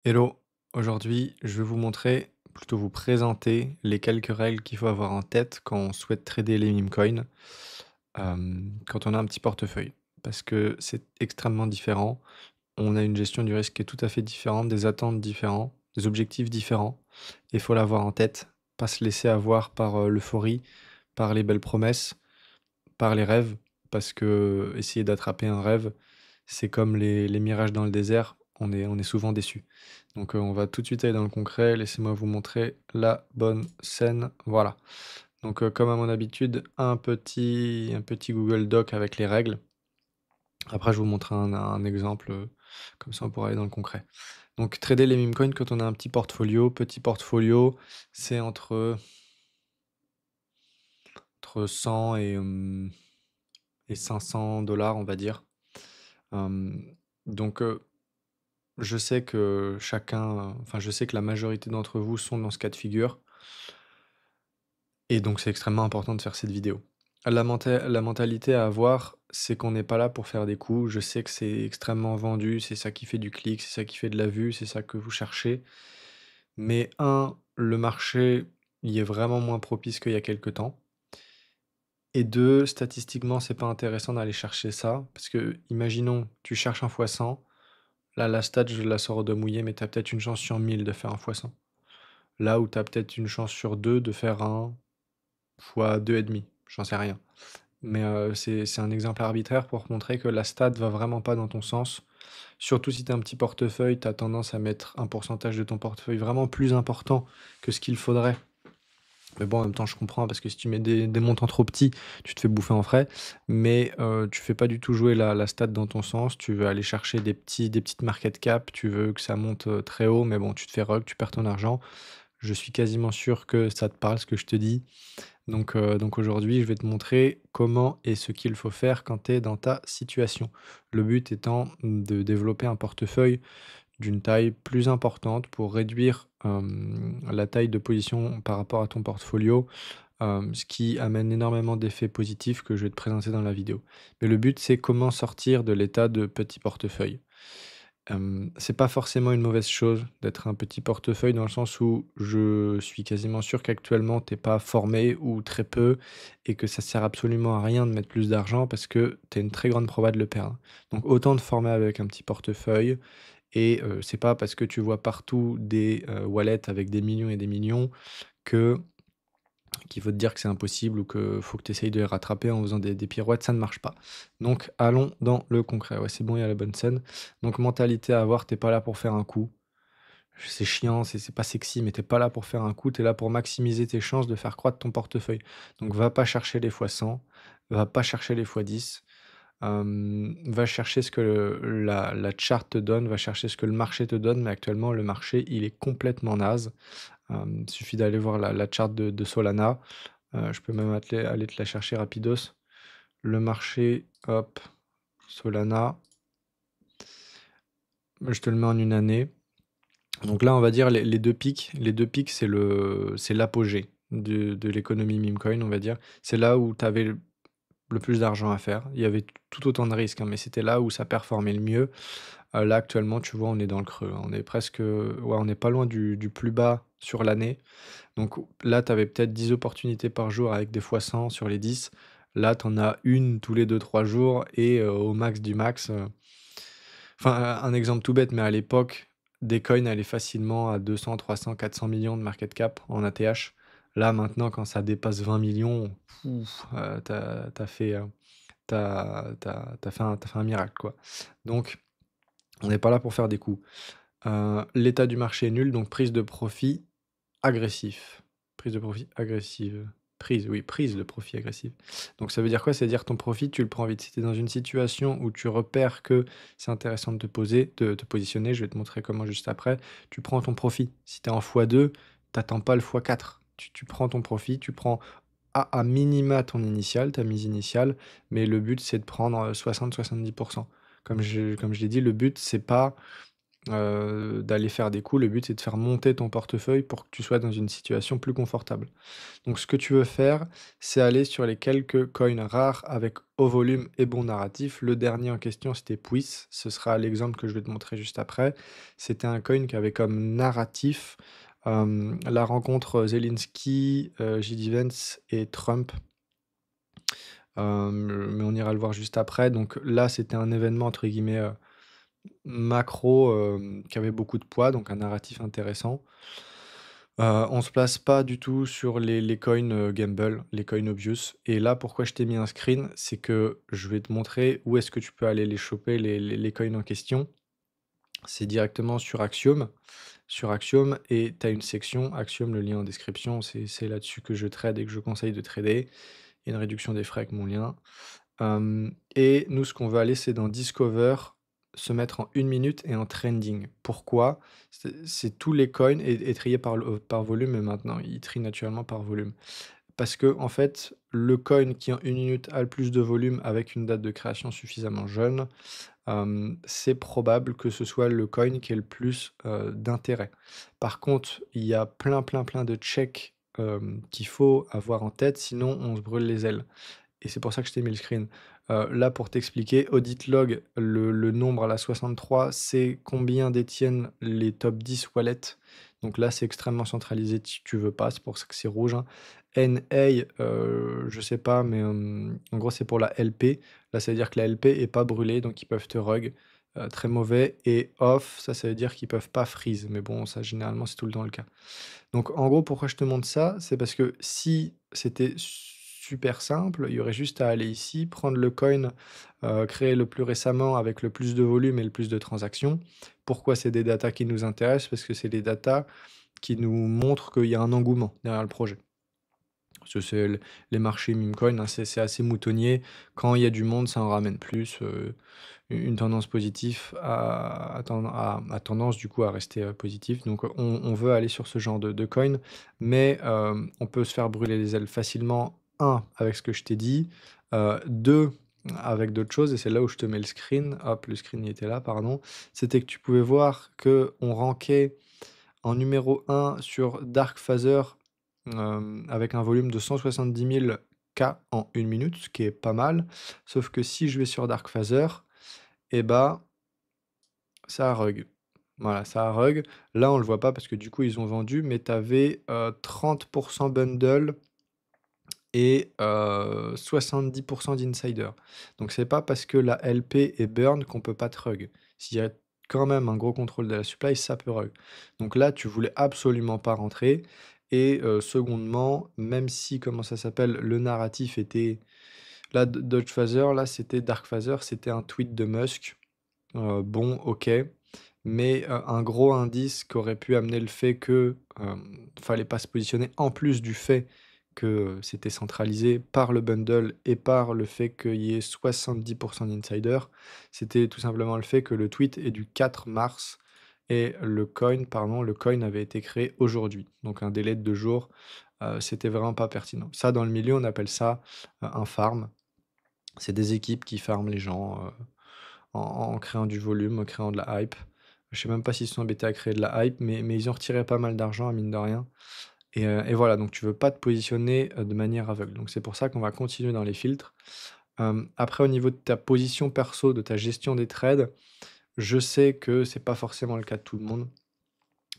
Hello, aujourd'hui je vais vous montrer, plutôt vous présenter les quelques règles qu'il faut avoir en tête quand on souhaite trader les meme coins, quand on a un petit portefeuille. Parce que c'est extrêmement différent, on a une gestion du risque qui est tout à fait différente, des attentes différentes, des objectifs différents, et il faut l'avoir en tête, pas se laisser avoir par l'euphorie, par les belles promesses, par les rêves, parce que essayer d'attraper un rêve, c'est comme les mirages dans le désert, on est souvent déçu. Donc, on va tout de suite aller dans le concret. Laissez-moi vous montrer la bonne scène. Voilà. Donc, comme à mon habitude, un petit Google Doc avec les règles. Après, je vous montre un exemple, comme ça on pourra aller dans le concret. Donc, trader les meme coins quand on a un petit portfolio, c'est entre 100 et 500 $ on va dire. Donc, je sais que je sais que la majorité d'entre vous sont dans ce cas de figure et donc c'est extrêmement important de faire cette vidéo. La mentalité à avoir, c'est qu'on n'est pas là pour faire des coups. Je sais que c'est extrêmement vendu, c'est ça qui fait du clic, c'est ça qui fait de la vue, c'est ça que vous cherchez. Mais le marché, il est vraiment moins propice qu'il y a quelque temps. Et deux, statistiquement, c'est pas intéressant d'aller chercher ça parce que, imaginons, tu cherches un fois 100. Là, la stat, je la sors au doigt mouillé, mais tu as peut-être une chance sur 1000 de faire un fois 100. Là où tu as peut-être une chance sur 2 de faire un fois 2,5, j'en sais rien. Mais c'est un exemple arbitraire pour montrer que la stat va vraiment pas dans ton sens. Surtout si tu as un petit portefeuille, tu as tendance à mettre un pourcentage de ton portefeuille vraiment plus important que ce qu'il faudrait. Mais bon, en même temps, je comprends parce que si tu mets des montants trop petits, tu te fais bouffer en frais. Mais tu fais pas du tout jouer la stat dans ton sens. Tu veux aller chercher des petites market cap, tu veux que ça monte très haut, mais bon, tu te fais rug, tu perds ton argent. Je suis quasiment sûr que ça te parle ce que je te dis. Donc aujourd'hui, je vais te montrer comment et ce qu'il faut faire quand tu es dans ta situation. Le but étant de développer un portefeuille d'une taille plus importante pour réduire la taille de position par rapport à ton portfolio, ce qui amène énormément d'effets positifs que je vais te présenter dans la vidéo. Mais le but, c'est comment sortir de l'état de petit portefeuille. C'est pas forcément une mauvaise chose d'être un petit portefeuille dans le sens où je suis quasiment sûr qu'actuellement tu pas formé ou très peu et que ça sert absolument à rien de mettre plus d'argent parce que tu as une très grande proba de le perdre. Donc autant te former avec un petit portefeuille et c'est pas parce que tu vois partout des, wallets avec des millions et des millions que qu'il faut te dire que c'est impossible ou que faut que tu essayes de les rattraper en faisant des pirouettes, ça ne marche pas. Donc allons dans le concret. Ouais, c'est bon, il y a la bonne scène. Donc mentalité à avoir, t'es pas là pour faire un coup. C'est chiant, c'est pas sexy, mais t'es pas là pour faire un coup, tu es là pour maximiser tes chances de faire croître ton portefeuille. Donc va pas chercher les fois 100, va pas chercher les fois 10, va chercher ce que la chart te donne, va chercher ce que le marché te donne, mais actuellement le marché, il est complètement naze. Suffit d'aller voir la chart de Solana. Je peux même aller te la chercher rapidos. Le marché, hop, Solana, je te le mets en une année. Donc là, on va dire les 2 pics. Les 2 pics, c'est l'apogée de l'économie meme coin, on va dire. C'est là où tu avais le plus d'argent à faire. Il y avait tout autant de risques, hein, mais c'était là où ça performait le mieux. Là, actuellement, tu vois, on est dans le creux, hein. On est presque, ouais, on n'est pas loin du plus bas sur l'année. Donc là, tu avais peut-être 10 opportunités par jour avec des fois 100 sur les 10. Là, tu en as une tous les 2-3 jours et au max du max, un exemple tout bête, mais à l'époque, des coins allaient facilement à 200, 300, 400 millions de market cap en ATH. Là, maintenant, quand ça dépasse 20 millions, ouf, tu fait, tu tu fait un miracle, quoi. Donc on n'est pas là pour faire des coups. L'état du marché est nul, donc prise de profit agressif. Prise de profit agressive. Prise de profit agressive. Donc ça veut dire quoi? Ça veut dire ton profit, tu le prends vite. Si tu es dans une situation où tu repères que c'est intéressant de de te positionner, je vais te montrer comment juste après, tu prends ton profit. Si tu es en x2, t'attends pas le x4. Tu prends ton profit, tu prends à minima ton initial, ta mise initiale, mais le but c'est de prendre 60-70%. Comme je l'ai dit, le but c'est pas d'aller faire des coups. Le but, c'est de faire monter ton portefeuille pour que tu sois dans une situation plus confortable. Donc ce que tu veux faire, c'est aller sur les quelques coins rares avec haut volume et bon narratif. Le dernier en question, c'était Puis. Ce sera l'exemple que je vais te montrer juste après. C'était un coin qui avait comme narratif la rencontre Zelensky, J.D. Vance et Trump. Mais on ira le voir juste après. Donc là, c'était un événement entre guillemets macro qui avait beaucoup de poids, donc un narratif intéressant. On se place pas du tout sur les coins, gamble, les coins obvious et là, pourquoi je t'ai mis un screen, c'est que je vais te montrer où est-ce que tu peux aller les choper les coins en question. C'est directement sur Axiom. Sur Axiom et tu as une section Axiom, le lien en description, c'est là-dessus que je trade et que je conseille de trader. Il y a une réduction des frais avec mon lien. Et nous, ce qu'on veut aller, c'est dans Discover, se mettre en 1 minute et en trending. Pourquoi? C'est tous les coins et triés par volume, mais maintenant, ils trient naturellement par volume. Parce que en fait, le coin qui en 1 minute a le plus de volume avec une date de création suffisamment jeune, c'est probable que ce soit le coin qui ait le plus, d'intérêt. Par contre, il y a plein de checks, qu'il faut avoir en tête, sinon on se brûle les ailes. Et c'est pour ça que je t'ai mis le screen. Là, pour t'expliquer, audit log, le nombre à la 63, c'est combien détiennent les top 10 wallets. Donc là, c'est extrêmement centralisé, tu veux pas, c'est pour ça que c'est rouge, hein. NA, je sais pas, mais en gros, c'est pour la LP. Là, ça veut dire que la LP est pas brûlée, donc ils peuvent te rug. Très mauvais. Et off, ça veut dire qu'ils peuvent pas freeze. Mais bon, ça, généralement, c'est tout le temps le cas. Donc en gros, pourquoi je te montre ça? C'est parce que si c'était super simple, il y aurait juste à aller ici, prendre le coin, créé le plus récemment avec le plus de volume et le plus de transactions. Pourquoi c'est des datas qui nous intéressent? Parce que c'est des datas qui nous montrent qu'il y a un engouement derrière le projet. Parce que c'est les marchés meme coin, hein, c'est assez moutonnier. Quand il y a du monde, ça en ramène plus. Une tendance positive a tendance du coup à rester, positif. Donc on veut aller sur ce genre de coin, mais on peut se faire brûler les ailes facilement. Un avec ce que je t'ai dit, 2 avec d'autres choses et c'est là où je te mets le screen. Hop, le screen il était là, pardon. C'était que tu pouvais voir qu'on rankait en numéro 1 sur Dark Phaser, avec un volume de 170 000 K en 1 minute, ce qui est pas mal. Sauf que si je vais sur Dark Phaser et bah, ça a rug. Voilà, ça a rug. Là, on le voit pas parce que du coup, ils ont vendu, mais tu avais 30 bundle et 70 d'insider. Donc c'est pas parce que la LP est burn qu'on peut pas te rug. S'il y a quand même un gros contrôle de la supply, ça peut rug. Donc là, tu voulais absolument pas rentrer et secondement, même si, comment ça s'appelle, le narratif était là, Dodge Phaser, là, c'était Dark Phaser, c'était un tweet de Musk. Bon, OK, mais un gros indice qui aurait pu amener le fait que, fallait pas se positionner en plus du fait que, c'était centralisé par le bundle et par le fait qu'il y ait 70 d'insiders, c'était tout simplement le fait que le tweet est du 4 mars et le coin avait été créé aujourd'hui. Donc un délai de 2 jours, c'était vraiment pas pertinent. Ça, dans le milieu, on appelle ça, un farm. C'est des équipes qui farment les gens, en créant du volume, en créant de la hype. Je sais même pas s'ils se sont embêtés à créer de la hype, mais ils ont retiré pas mal d'argent, mine de rien. Et voilà, donc tu veux pas te positionner, de manière aveugle. Donc c'est pour ça qu'on va continuer dans les filtres. Après au niveau de ta position perso, de ta gestion des trades, je sais que c'est pas forcément le cas de tout le monde.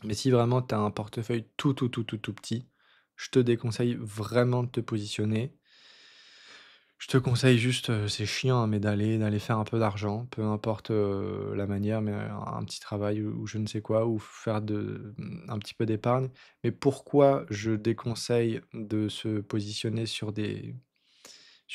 Mais si vraiment tu as un portefeuille tout petit, je te déconseille vraiment de te positionner. Je te conseille juste, c'est chiant, hein, mais d'aller faire un peu d'argent, peu importe, la manière, mais un petit travail ou je ne sais quoi, ou faire un petit peu d'épargne. Mais pourquoi je déconseille de se positionner sur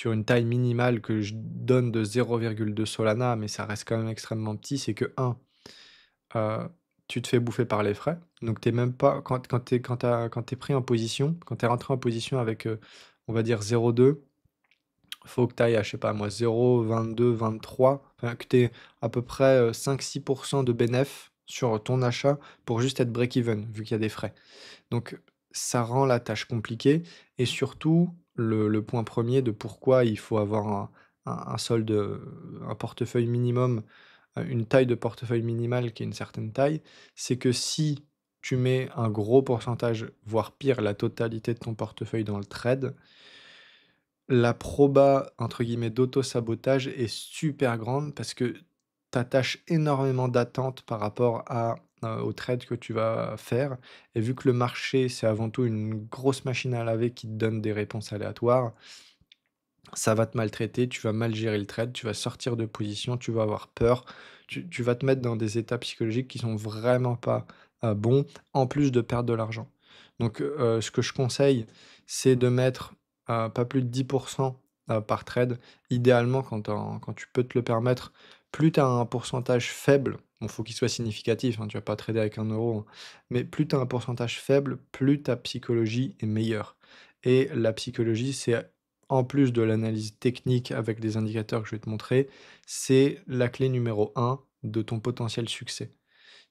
une taille minimale que je donne de 0,2 Solana, mais ça reste quand même extrêmement petit, c'est que 1, tu te fais bouffer par les frais, donc tu es même pas quand tu pris en position, quand tu es rentré en position avec, on va dire 0,2. Faut que tu ailles à, je sais pas moi, 0,22-23, enfin que tu aies à peu près 5-6 de bénéf sur ton achat pour juste être break-even, vu qu'il y a des frais. Donc ça rend la tâche compliquée et surtout, le point premier de pourquoi il faut avoir un solde, un portefeuille minimum, une taille de portefeuille minimale qui est une certaine taille, c'est que si tu mets un gros pourcentage, voire pire, la totalité de ton portefeuille dans le trade, la proba, entre guillemets, «d'auto-sabotage» est super grande parce que tu attaches énormément d'attentes par rapport au trade que tu vas faire et vu que le marché, c'est avant tout une grosse machine à laver qui te donne des réponses aléatoires, ça va te maltraiter, tu vas mal gérer le trade, tu vas sortir de position, tu vas avoir peur, tu vas te mettre dans des états psychologiques qui sont vraiment pas, bons, en plus de perdre de l'argent. Donc, ce que je conseille, c'est de mettre, pas plus de 10 par trade. Idéalement, quand tu peux te le permettre, plus tu as un pourcentage faible, bon, faut qu'il soit significatif, hein, tu vas pas trader avec 1 €, hein, mais plus tu as un pourcentage faible, plus ta psychologie est meilleure et la psychologie, c'est en plus de l'analyse technique avec des indicateurs que je vais te montrer, c'est la clé numéro un de ton potentiel succès.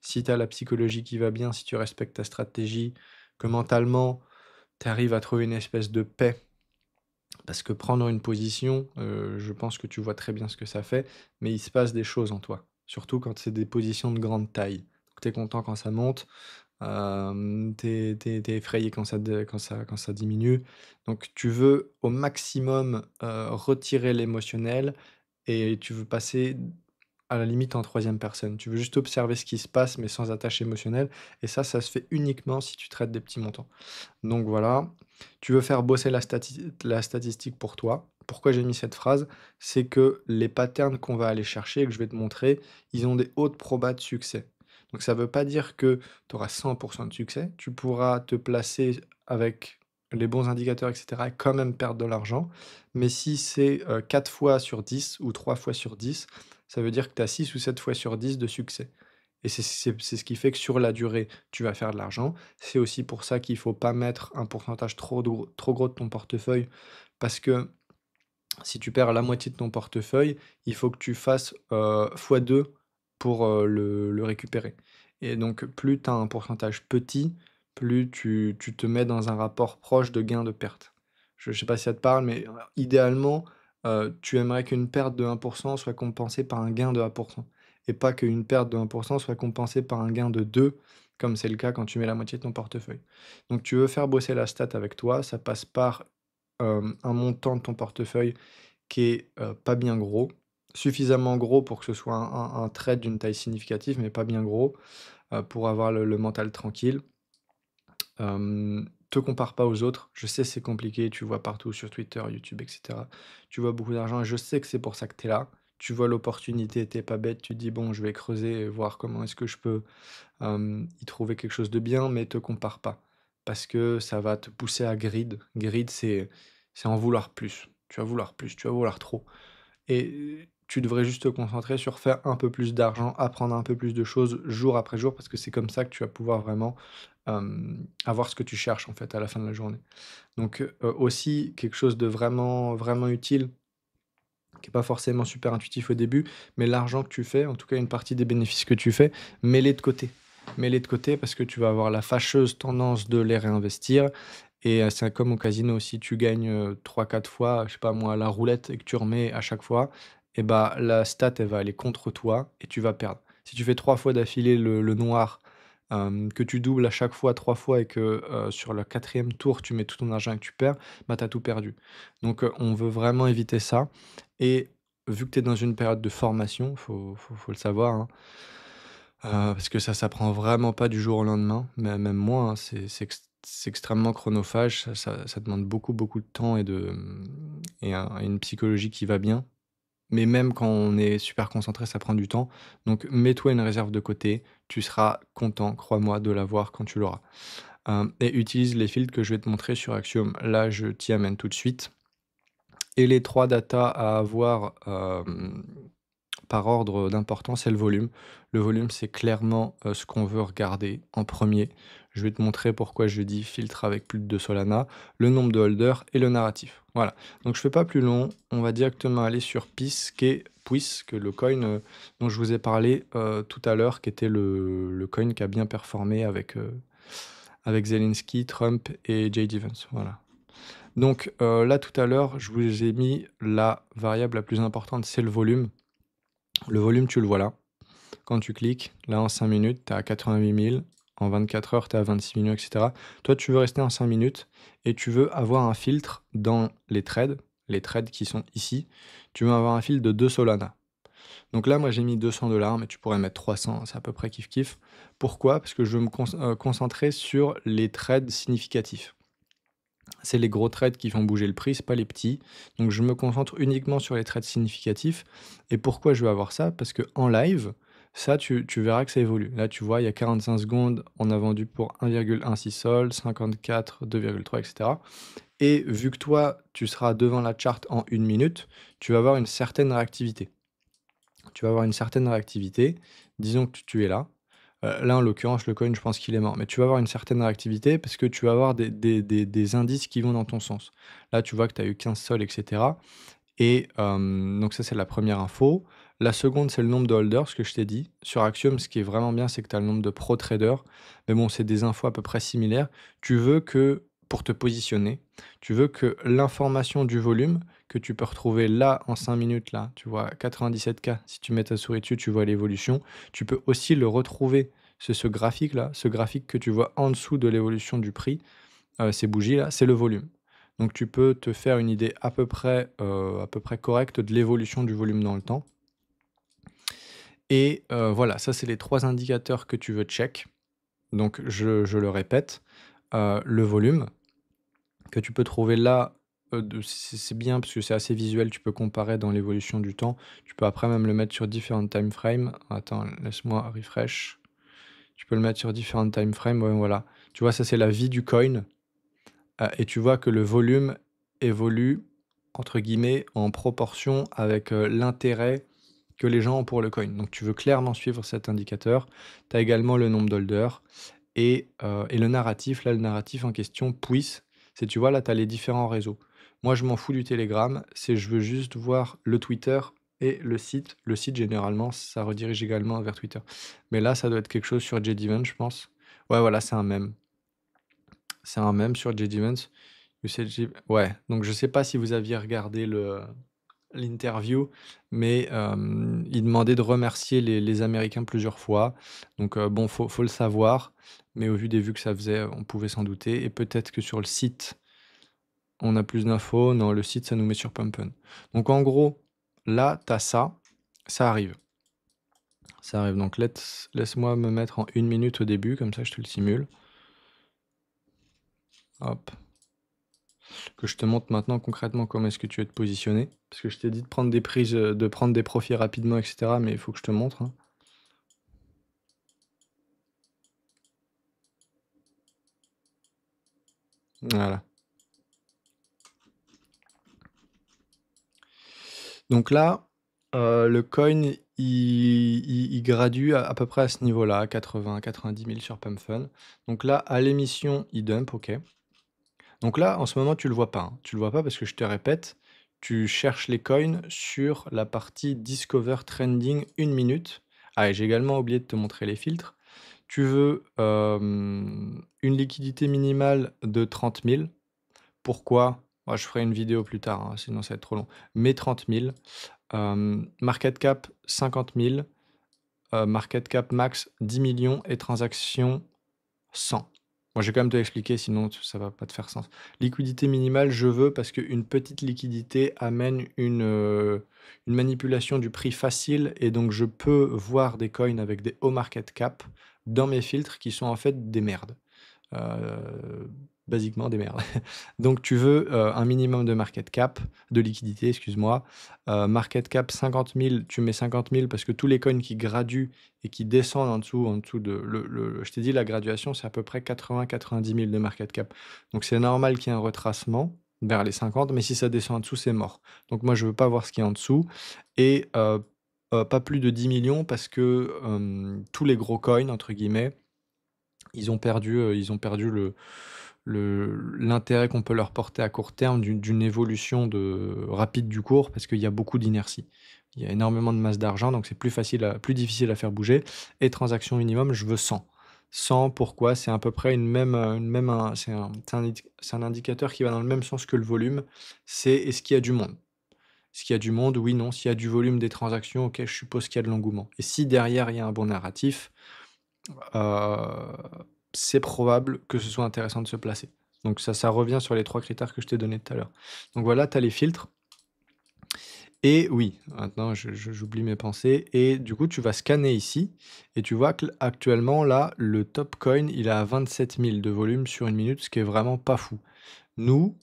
Si tu as la psychologie qui va bien, si tu respectes ta stratégie, que mentalement, tu arrives à trouver une espèce de paix, parce que prendre une position, je pense que tu vois très bien ce que ça fait, mais il se passe des choses en toi, surtout quand c'est des positions de grande taille. Tu es content quand ça monte, tu effrayé quand ça diminue. Donc tu veux au maximum, retirer l'émotionnel et tu veux passer à la limite en troisième personne. Tu veux juste observer ce qui se passe, mais sans attache émotionnelle et ça se fait uniquement si tu traites des petits montants. Donc voilà, tu veux faire bosser la statistique pour toi. Pourquoi j'ai mis cette phrase? C'est que les patterns qu'on va aller chercher et que je vais te montrer, ils ont des hautes probas de succès. Donc ça ne veut pas dire que tu auras 100 de succès. Tu pourras te placer avec les bons indicateurs et cetera et quand même perdre de l'argent. Mais si c'est, 4 fois sur 10 ou 3 fois sur 10, ça veut dire que tu as 6 ou 7 fois sur 10 de succès. Et c'est ce qui fait que sur la durée, tu vas faire de l'argent. C'est aussi pour ça qu'il faut pas mettre un pourcentage trop gros de ton portefeuille, parce que si tu perds la moitié de ton portefeuille, il faut que tu fasses, x2 pour, le récupérer. Et donc plus tu as un pourcentage petit, plus tu te mets dans un rapport proche de gain de perte. Je ne sais pas si ça te parle, mais, idéalement, tu aimerais qu'une perte de 1 soit compensée par un gain de 1 et pas qu'une perte de 1 soit compensée par un gain de 2, comme c'est le cas quand tu mets la moitié de ton portefeuille. Donc tu veux faire bosser la stat avec toi, ça passe par, un montant de ton portefeuille qui est, pas bien gros, suffisamment gros pour que ce soit un trade d'une taille significative, mais pas bien gros, pour avoir le mental tranquille. Te compare pas aux autres. Je sais, c'est compliqué, tu vois partout sur Twitter, YouTube et cetera. Tu vois beaucoup d'argent et je sais que c'est pour ça que tu es là. Tu vois l'opportunité, tu pas bête, tu te dis: «Bon, je vais creuser et voir comment est-ce que je peux, y trouver quelque chose de bien», mais te compare pas. Parce que ça va te pousser à greed. Greed, c'est en vouloir plus. Tu vas vouloir plus, tu vas vouloir trop. Et tu devrais juste te concentrer sur faire un peu plus d'argent, apprendre un peu plus de choses jour après jour, parce que c'est comme ça que tu vas pouvoir vraiment, avoir ce que tu cherches, en fait, à la fin de la journée. Donc, aussi quelque chose de vraiment, vraiment utile, qui est pas forcément super intuitif au début, mais l'argent que tu fais, en tout cas une partie des bénéfices que tu fais, mets-les de côté. Mets-les de côté parce que tu vas avoir la fâcheuse tendance de les réinvestir et c'est comme au casino, si tu gagnes, 3-4 fois, je sais pas moi, à la roulette et que tu remets à chaque fois et bah, la stat, elle va aller contre toi et tu vas perdre. Si tu fais 3 fois d'affilée le noir, que tu doubles à chaque fois 3 fois et que, sur le quatrième tour, tu mets tout ton argent et que tu perds, bah, tu as tout perdu. Donc, on veut vraiment éviter ça et vu que tu es dans une période de formation, faut le savoir, hein, parce que ça s'apprend vraiment pas du jour au lendemain, mais même moi, hein, c'est extrêmement chronophage, ça demande beaucoup, beaucoup de temps et une psychologie qui va bien. Mais même quand on est super concentré, ça prend du temps. Donc mets-toi une réserve de côté, tu seras content, crois-moi, de l'avoir quand tu l'auras. Et utilise les filtres que je vais te montrer sur Axiom. Là, je t'y amène tout de suite. Et les 3 datas à avoir, par ordre d'importance, c'est le volume. Le volume, c'est clairement, ce qu'on veut regarder en premier. Je vais te montrer pourquoi je dis filtre avec plus de 2 Solana, le nombre de holders et le narratif. Voilà, donc je fais pas plus long, on va directement aller sur PIS, que le coin, dont je vous ai parlé, tout à l'heure, qui était le coin qui a bien performé avec Zelensky, Trump et J.D. Vance, voilà. Donc, là, tout à l'heure, je vous ai mis la variable la plus importante, c'est le volume. Le volume, tu le vois là. quand tu cliques, là en 5 minutes, tu es à 88 000, en 24 heures, tu es à 26 millions, etc. Toi, tu veux rester en 5 minutes et tu veux avoir un filtre dans les trades qui sont ici. Tu veux avoir un filtre de 2 Solana. Donc là, moi, j'ai mis 200 $, mais tu pourrais mettre 300, c'est à peu près kiff-kiff. Pourquoi? Parce que je veux me concentrer sur les trades significatifs. C'est les gros trades qui font bouger le prix, c'est pas les petits. Donc je me concentre uniquement sur les trades significatifs. Et pourquoi je veux avoir ça? Parce que en live, ça, tu verras que ça évolue. Là, tu vois, il y a 45 secondes, on a vendu pour 1,16 sol, 54, 2,3, etc. Et vu que toi, tu seras devant la charte en 1 minute, tu vas avoir une certaine réactivité. Tu vas avoir une certaine réactivité. Disons que tu es là. Là, en l'occurrence, le coin, je pense qu'il est mort. Mais tu vas avoir une certaine réactivité parce que tu vas avoir des indices qui vont dans ton sens. Là, tu vois que tu as eu 15 sols, etc. Et donc ça, c'est la première info. La seconde, c'est le nombre de holders, ce que je t'ai dit. Sur Axiom, ce qui est vraiment bien, c'est que tu as le nombre de pro traders. Mais bon, c'est des infos à peu près similaires. Tu veux que, pour te positionner, tu veux que l'information du volume que tu peux retrouver là en 5 minutes, là, tu vois, 97K, si tu mets ta souris dessus, tu vois l'évolution. Tu peux aussi le retrouver, ce graphique-là, ce graphique que tu vois en dessous de l'évolution du prix, ces bougies-là, c'est le volume. Donc tu peux te faire une idée à peu près correcte de l'évolution du volume dans le temps. Et voilà, ça c'est les 3 indicateurs que tu veux check. Donc je le répète, le volume que tu peux trouver là, c'est bien parce que c'est assez visuel, tu peux comparer dans l'évolution du temps. Tu peux après même le mettre sur différents time frames. Attends, laisse-moi refresh. Tu peux le mettre sur différents time frames, ouais, voilà. Tu vois, ça c'est la vie du coin. Et tu vois que le volume évolue, entre guillemets, en proportion avec l'intérêt que les gens ont pour le coin. Donc tu veux clairement suivre cet indicateur. Tu as également le nombre d'holders et le narratif. Là, le narratif en question, Puis, c'est, tu vois, là, tu as les différents réseaux. Moi, je m'en fous du Telegram. Je veux juste voir le Twitter et le site. Le site, généralement, ça redirige également vers Twitter. Mais là, ça doit être quelque chose sur JDVent, je pense. Ouais, voilà, c'est un mème. C'est un mème sur JDVent. Ouais, donc je sais pas si vous aviez regardé l'interview, mais il demandait de remercier les Américains plusieurs fois. Donc bon, faut le savoir, mais au vu des vues que ça faisait, on pouvait s'en douter. Et peut-être que sur le site, on a plus d'infos. Non, le site, ça nous met sur Pump'n. Donc en gros, là, tu as ça, ça arrive. Ça arrive, donc laisse-moi me mettre en 1 minute au début, comme ça je te le simule. Hop. Que je te montre maintenant concrètement comment est-ce que tu veux te positionner. Parce que je t'ai dit de prendre des prises, de prendre des profits rapidement, etc. Mais il faut que je te montre, hein. Voilà. Donc là, le coin, il gradue à peu près à ce niveau-là, 80-90 000 sur Pumpfun. Donc là, à l'émission, il dump, ok. Donc là, en ce moment, tu le vois pas, hein. Tu le vois pas parce que je te répète, tu cherches les coins sur la partie Discover Trending 1 minute. Ah, et j'ai également oublié de te montrer les filtres. Tu veux une liquidité minimale de 30 000. Pourquoi? Moi, je ferai une vidéo plus tard, hein, sinon ça va être trop long. Mais 30 000. Market cap 50 000. Market cap max 10 millions et transaction 100. Moi, je vais quand même te l'expliquer, sinon ça va pas te faire sens. Liquidité minimale, je veux parce qu'une petite liquidité amène une manipulation du prix facile et donc je peux voir des coins avec des hauts market cap dans mes filtres qui sont en fait des merdes. Basiquement des merdes. Donc tu veux un minimum de market cap, de liquidité, excuse-moi. Market cap 50 000, tu mets 50 000 parce que tous les coins qui graduent et qui descendent en dessous de... je t'ai dit, la graduation, c'est à peu près 80-90 000 de market cap. Donc c'est normal qu'il y ait un retracement vers les 50, mais si ça descend en dessous, c'est mort. Donc moi, je veux pas voir ce qu'il y a en dessous. Et pas plus de 10 millions parce que tous les gros coins, entre guillemets, ils ont perdu l'intérêt qu'on peut leur porter à court terme d'une évolution rapide du cours parce qu'il y a beaucoup d'inertie. Il y a énormément de masse d'argent, donc c'est plus difficile à faire bouger. Et transaction minimum, je veux 100. 100, pourquoi? C'est à peu près c'est un indicateur qui va dans le même sens que le volume. C'est est-ce qu'il y a du monde? Est-ce qu'il y a du monde? Oui, non. S'il y a du volume, des transactions, OK, je suppose qu'il y a de l'engouement. Et si derrière, il y a un bon narratif, c'est probable que ce soit intéressant de se placer. Donc ça revient sur les 3 critères que je t'ai donnés tout à l'heure. Donc voilà, tu as les filtres et oui, maintenant j'oublie mes pensées et du coup, tu vas scanner ici et tu vois qu'actuellement là, le top coin, il est à 27 000 de volume sur 1 minute, ce qui est vraiment pas fou. Nous,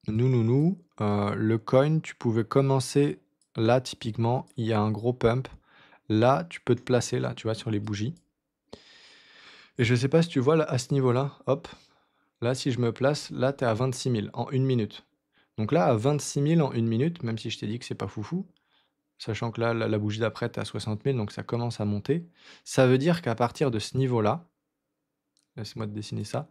le coin, tu pouvais commencer là, typiquement, il y a un gros pump. Là, tu peux te placer là, tu vois, sur les bougies. Et je sais pas si tu vois là, à ce niveau-là, hop, là, si je me place, là, tu es à 26 000 en 1 minute. Donc là, à 26 000 en 1 minute, même si je t'ai dit que c'est pas foufou, sachant que là, la bougie d'après, tu es à 60 000, donc ça commence à monter. Ça veut dire qu'à partir de ce niveau-là, laisse-moi te dessiner ça,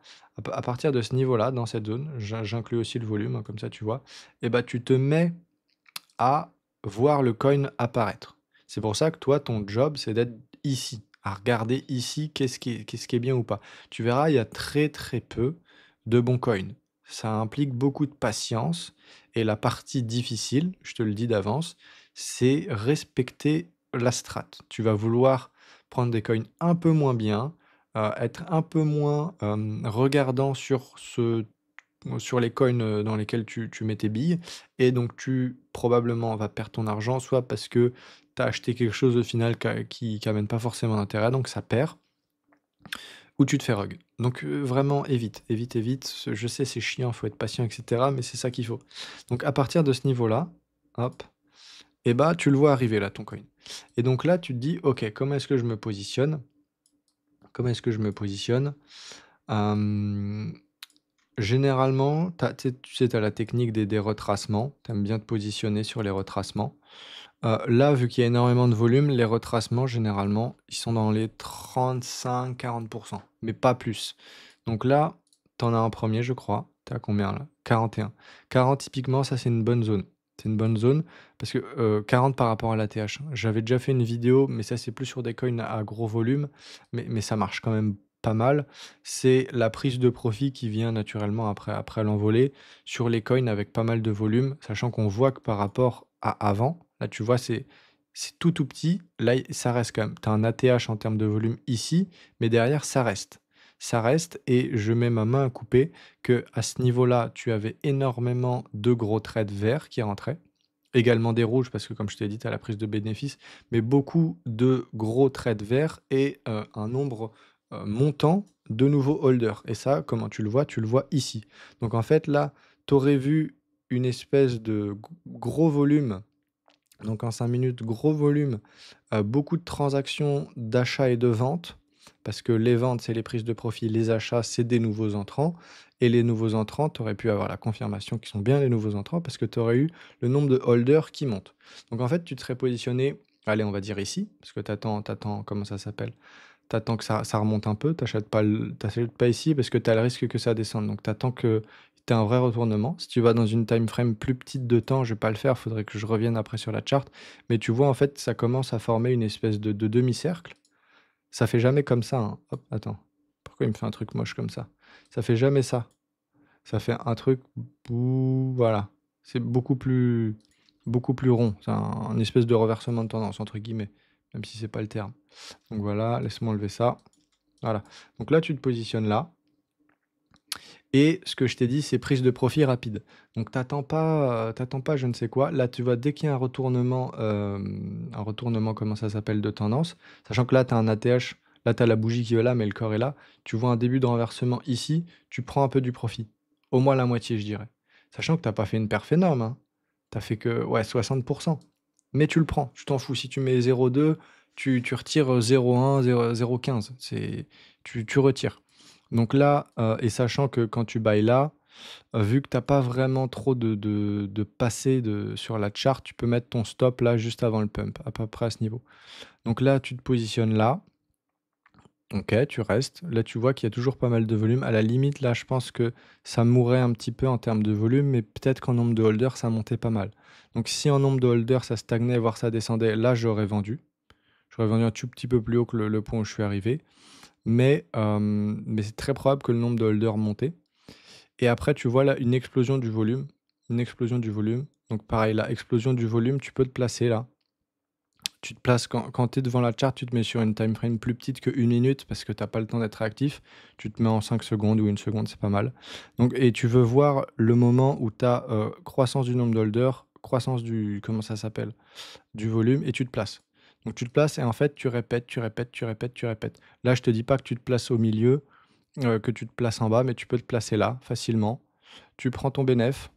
à partir de ce niveau-là, dans cette zone, j'inclus aussi le volume, hein, comme ça tu vois, et bah tu te mets à voir le coin apparaître. C'est pour ça que toi, ton job, c'est d'être ici, à regarder ici qu'est-ce qui est bien ou pas. Tu verras, il y a très très peu de bons coins. Ça implique beaucoup de patience et la partie difficile, je te le dis d'avance, c'est respecter la strat. Tu vas vouloir prendre des coins un peu moins bien, être un peu moins regardant sur les coins, dans lesquels tu mets tes billes et donc tu probablement vas perdre ton argent, soit parce que tu as acheté quelque chose au final qui amène pas forcément d'intérêt, donc ça perd, ou tu te fais rug. Donc vraiment évite, évite, évite. Je sais, c'est chiant, faut être patient, et cetera, mais c'est ça qu'il faut. Donc à partir de ce niveau-là, hop, et bah, tu le vois arriver là, ton coin. Et donc là, tu te dis: «OK, comment est-ce que je me positionne? Comment est-ce que je me positionne?» Hem Généralement, tu sais, tu as la technique des retracements. Tu aimes bien te positionner sur les retracements. Là, vu qu'il y a énormément de volume, les retracements, généralement, ils sont dans les 35-40%, mais pas plus. Donc là, tu en as un premier, je crois. Tu as combien là? 41. 40, typiquement, ça, c'est une bonne zone. C'est une bonne zone parce que 40 par rapport à l'ATH, hein. J'avais déjà fait une vidéo, mais ça, c'est plus sur des coins à gros volume, mais ça marche quand même pas mal. C'est la prise de profit qui vient naturellement après l'envolée sur les coins avec pas mal de volume, sachant qu'on voit que par rapport à avant, là tu vois c'est tout tout petit, là ça reste quand même. Tu as un ATH en termes de volume ici, mais derrière ça reste. Ça reste et je mets ma main à couper que à ce niveau-là, tu avais énormément de gros trades verts qui rentraient. Également des rouges parce que comme je t'ai dit, tu as la prise de bénéfice, mais beaucoup de gros trades verts et un nombre montant de nouveaux holders. Et ça, comment tu le vois? Tu le vois ici. Donc en fait, là, tu aurais vu une espèce de gros volume. Donc en 5 minutes, gros volume, beaucoup de transactions d'achat et de vente, parce que les ventes, c'est les prises de profit, les achats, c'est des nouveaux entrants. Et les nouveaux entrants, tu aurais pu avoir la confirmation qu'ils sont bien les nouveaux entrants, parce que tu aurais eu le nombre de holders qui monte. Donc en fait, tu te serais positionné, allez, on va dire ici, parce que tu attends, comment ça s'appelle? Tu attends que ça remonte un peu, tu achètes pas ici parce que tu as le risque que ça descende. Donc tu attends que tu aies un vrai retournement. Si tu vas dans une time frame plus petite de temps, je vais pas le faire, il faudrait que je revienne après sur la chart. Mais tu vois, en fait, ça commence à former une espèce de demi-cercle. Ça fait jamais comme ça, hein. Hop, attends. Pourquoi il me fait un truc moche comme ça? Ça fait jamais ça. Ça fait un truc, voilà. C'est beaucoup plus rond. C'est un espèce de reversement de tendance, entre guillemets, même si c'est pas le terme. Donc voilà, laisse-moi enlever ça. Voilà. Donc là, tu te positionnes là. Et ce que je t'ai dit, c'est prise de profit rapide. Donc t'attends pas je ne sais quoi. Là, tu vois, dès qu'il y a un retournement, comment ça s'appelle, de tendance, sachant que là, tu as un ATH, là, tu as la bougie qui est là, mais le corps est là. Tu vois un début de renversement ici, tu prends un peu du profit. Au moins la moitié, je dirais. Sachant que t'as pas fait une perf énorme, hein. Tu as fait que ouais, 60%. Mais tu le prends, tu t'en fous. Si tu mets 0,2, tu retires 0,1, 0,15. Tu retires. Donc là, et sachant que quand tu buys là, vu que tu as pas vraiment trop de passé sur la chart, tu peux mettre ton stop là juste avant le pump, à peu près à ce niveau. Donc là, tu te positionnes là. OK, tu restes. Là, tu vois qu'il y a toujours pas mal de volume. À la limite, là, je pense que ça mourrait un petit peu en termes de volume, mais peut-être qu'en nombre de holders, ça montait pas mal. Donc si en nombre de holders, ça stagnait, voire ça descendait, là, j'aurais vendu. J'aurais vendu un tout petit peu plus haut que le point où je suis arrivé. Mais c'est très probable que le nombre de holders montait. Et après, tu vois là une explosion du volume. Une explosion du volume. Donc pareil, la explosion du volume, tu peux te placer là. Tu te places quand tu es devant la chart, tu te mets sur une time frame plus petite que 1 minute parce que tu as pas le temps d'être réactif. Tu te mets en 5 secondes ou 1 seconde, c'est pas mal. Donc et tu veux voir le moment où tu as, croissance du nombre d'holders, croissance du comment ça s'appelle? Du volume et tu te places. Donc tu te places et en fait tu répètes, tu répètes, tu répètes, tu répètes. Là, je te dis pas que tu te places au milieu, que tu te places en bas, mais tu peux te placer là facilement. Tu prends ton bénéf,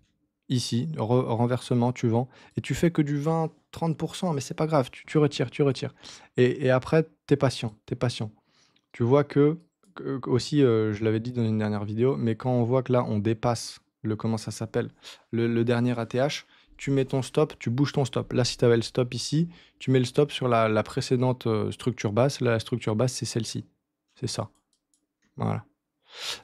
ici, renversement, tu vends et tu fais que du 20-30, mais c'est pas grave, tu retires, tu retires et après tu es patient, tu es patient. Tu vois que aussi, je l'avais dit dans une dernière vidéo, mais quand on voit que là, on dépasse le comment ça s'appelle? Le dernier ATH, tu mets ton stop, tu bouges ton stop. Là, si tu avais le stop ici, tu mets le stop sur la précédente, structure basse. Là, la structure basse, c'est celle-ci. C'est ça. Voilà.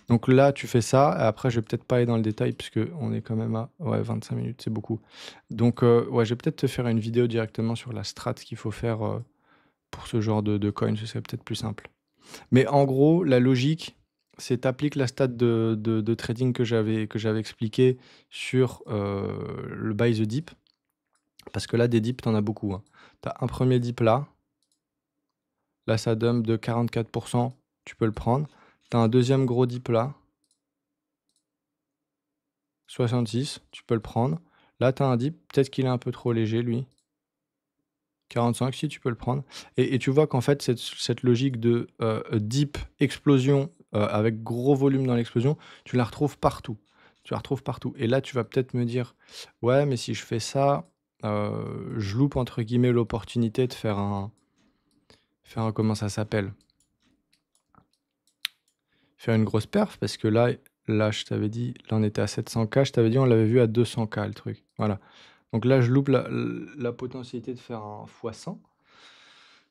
Donc là, tu fais ça et après je vais peut-être pas aller dans le détail puisque on est quand même à ouais 25 minutes, c'est beaucoup. Donc ouais, je vais peut-être te faire une vidéo directement sur la strat qu'il faut faire, pour ce genre de coin, ce serait peut-être plus simple. Mais en gros, la logique, c'est tu la stat de trading que j'avais expliqué sur, le buy the dip, parce que là, des dips, tu en as beaucoup, hein. Tu as un premier dip là ça dump de 44, tu peux le prendre. Tu as un deuxième gros dip là, 66, tu peux le prendre. Là, tu as un dip, peut-être qu'il est un peu trop léger lui, 45, si tu peux le prendre. Et tu vois qu'en fait, cette logique de dip, explosion, avec gros volume dans l'explosion, tu la retrouves partout. Tu la retrouves partout. Et là, tu vas peut-être me dire, ouais, mais si je fais ça, je loupe entre guillemets l'opportunité de faire un, comment ça s'appelle? Faire une grosse perf, parce que là, je t'avais dit, là, on était à 700K, je t'avais dit, on l'avait vu à 200K le truc. Voilà. Donc là, je loupe la potentialité de faire un x100.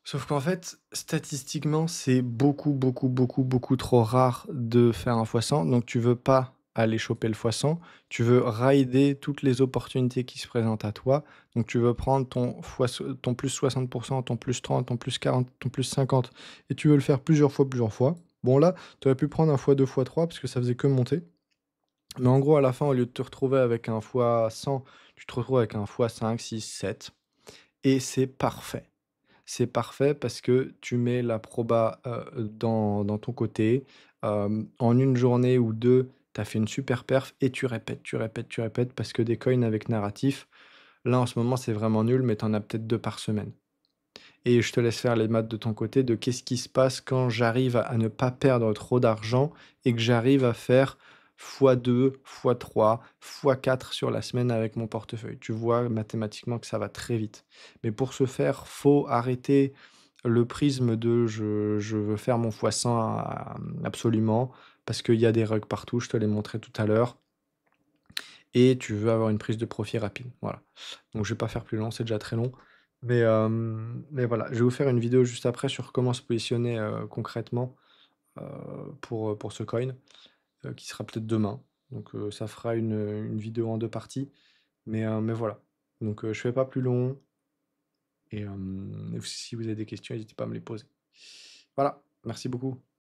Sauf qu'en fait, statistiquement, c'est beaucoup, beaucoup, beaucoup, beaucoup trop rare de faire un x100. Donc, tu veux pas aller choper le x100. Tu veux rider toutes les opportunités qui se présentent à toi. Donc, tu veux prendre ton plus 60%, ton plus 30, ton plus 40, ton plus 50. Et tu veux le faire plusieurs fois, plusieurs fois. Bon, là, tu aurais pu prendre un x2, x3 parce que ça faisait que monter. Mais en gros, à la fin, au lieu de te retrouver avec un x100, tu te retrouves avec un x5, 6, 7. Et c'est parfait. C'est parfait parce que tu mets la proba, dans ton côté. En une journée ou 2, tu as fait une super perf et tu répètes, tu répètes, tu répètes parce que des coins avec narratif, là, en ce moment, c'est vraiment nul, mais tu en as peut-être 2 par semaine. Et je te laisse faire les maths de ton côté de qu'est-ce qui se passe quand j'arrive à ne pas perdre trop d'argent et que j'arrive à faire x2, x3, x4 sur la semaine avec mon portefeuille. Tu vois mathématiquement que ça va très vite. Mais pour ce faire, faut arrêter le prisme de je veux faire mon x100 absolument parce qu'il y a des rugs partout, je te l'ai montré tout à l'heure. Et tu veux avoir une prise de profit rapide. Voilà. Donc je vais pas faire plus long, c'est déjà très long. Mais voilà, je vais vous faire une vidéo juste après sur comment se positionner concrètement pour ce coin, qui sera peut-être demain. Donc ça fera une vidéo en 2 parties. Mais voilà. Donc je fais pas plus long. Et si vous avez des questions, n'hésitez pas à me les poser. Voilà, merci beaucoup.